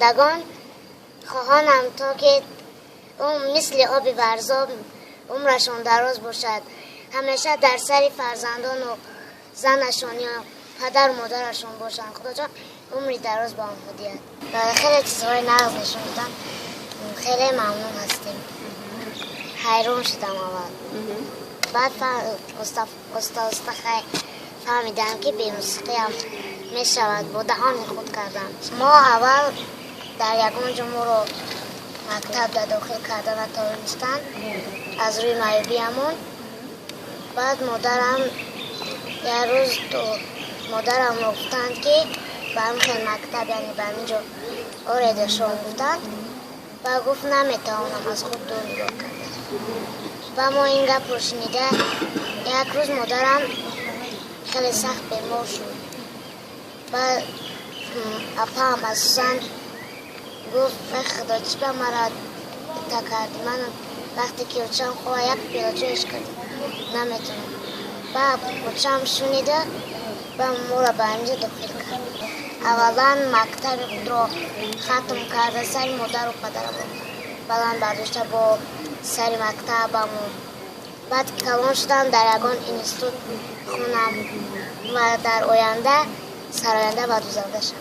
آیندگان خواهانم تا که اون مثل آب ورزاب عمرشون دراز باشد، همیشه در سر فرزندان و زنشون یا پدر مادرشون باشن. خدا جان عمری دراز با اون هدیت و خیلی چیزهای نقض نشون دادن. خیلی ممنون هستیم. حیران شدم اول، بعد استاد فهمیدم که به موسیقی هم می شود، با دهان خود کردم. ما اول در یکم جمهور رو مکتب در داخل کردن تابستان از روی نایبی همون. بعد مادرم یه روز مادرم گفتند که به همین مکتب یعنی به همینجا آریدشون گفتند و گفت نمیتوانم از خود دور نگاه کردن. و ما این گپ رو شنیده یک روز مادرم خیلی سخت بیمار شد و اپا هم از سند گفت خدا چی به مرا تا کردی، من وقتی که بچم خواه یک پیلاجویش کردی نمیتونم. و بچم شنیده و ما را به همینجا داخل کرد. اولا مکتب خود را ختم کرده، سر مادر و پدرم بلند برداشته با سر مکتبمون. بعد کلان شدم در یگان اینستیتوت خونم و در آینده سراینده و دوزنده شدم.